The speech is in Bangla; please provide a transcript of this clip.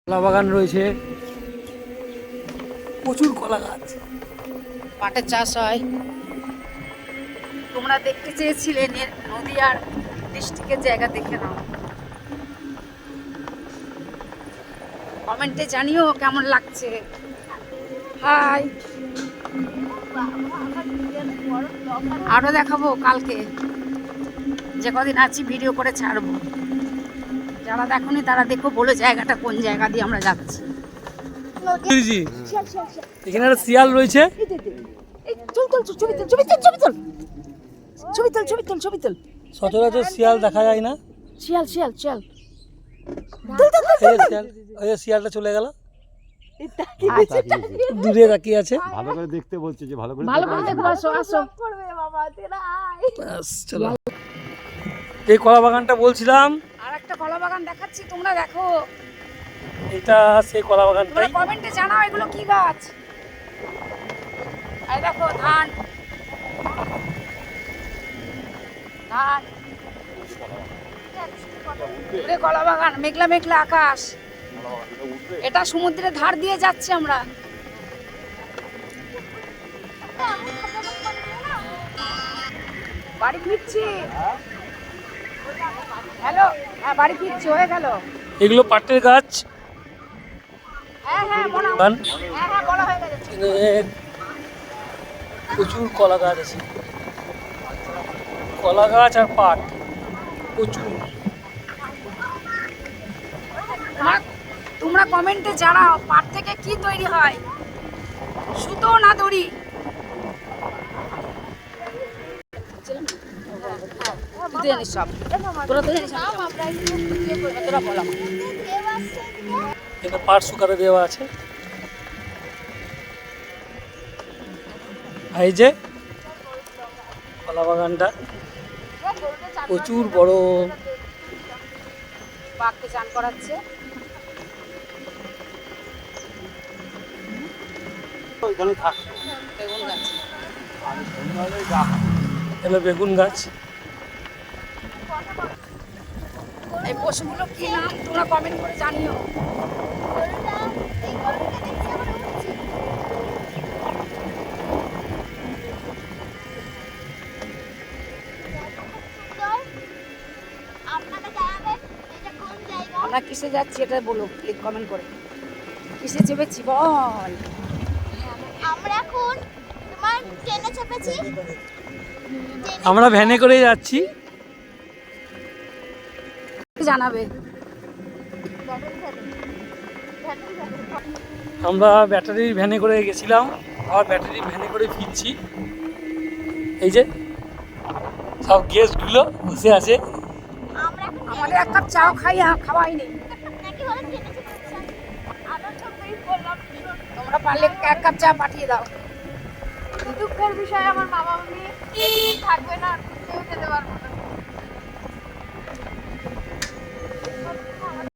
কলা বাগান রয়েছে, প্রচুর কলা গাছ, পাটের চাষ হয়। তোমরা দেখতে চেয়েছিলে নদীয়ার ডিস্ট্রিক্টের জায়গা, দেখে নাও। কমেন্টে জানিও কেমন লাগছে। হাই, আরো দেখাবো কালকে, যে কদিন আছি ভিডিও করে ছাড়বো। যারা দেখোনি তারা দেখো, বলে জায়গাটা কোন জায়গা দিয়ে আমরা যাচ্ছি। এখানে একটা শিয়াল রয়েছে। সচরাচর শিয়াল দেখা যায় না। শিয়াল শিয়াল শিয়াল শিয়ালটা চলে গেল, দূরে তাকিয়ে আছে। ভালো করে দেখতে বলছে, যে ভালো করে দেখো। আসো আসো। চলো, এই কলা বাগানটা বলছিলাম। আর একটা কলা বাগান দেখাচ্ছি, তোমরা দেখো। এটা সেই কলা বাগানটাই। কমেন্টে জানাও এগুলো কি গাছ। এই দেখো ধান, ধান, কলা বাগান, মেঘলা মেঘলা আকাশ। এটা সমুদ্রের ধার দিয়ে যাচ্ছি আমরা। বাড়ি ফিরছি। হ্যালো, হ্যাঁ বাড়ি ফিরছি, হয়ে গেল। এগুলো পাটের গাছ। হ্যাঁ হ্যাঁ বলা হয়ে গেছে। প্রচুর কলা গাছ আছে, কলা গাছ আর পাট প্রচুর। তোমরা কমেন্টে জানাও পাট থেকে কি তৈরি হয়, সুতো না দড়ি। এটা পাট শুকাতে দেওয়া আছে। এই যে কলা বাগানটা প্রচুর বড়। বাঘকে চান করাচ্ছে। ওইখানে থাকতো বেগুন গাছ। এগুলো বেগুন গাছ। এই পশুগুলো কি নাম তোমরা কমেন্ট করে জানিও। আমরা কিসে যাচ্ছি এটা বলো, প্লিজ কমেন্ট করে। কিসে চেপেছি বল। আমরা এখন তোমার ট্রেনে চেপেছি। আমরা ভ্যানে করে যাচ্ছি। জানাবে। আমরা ব্যাটারির ভ্যানে করে গেছিলাম, আর ব্যাটারির ভ্যানে করে ফিরছি। এই যে সব গেস্টগুলো বসে আছে। আমাদের এক কাপ চাও খাওয়াই নেই। তোমরা পারলে এক কাপ চা পাঠিয়ে দাও। দুঃখের বিষয় আমার বাবা মামি থাকবে না, কেউ যেতে পারবো না।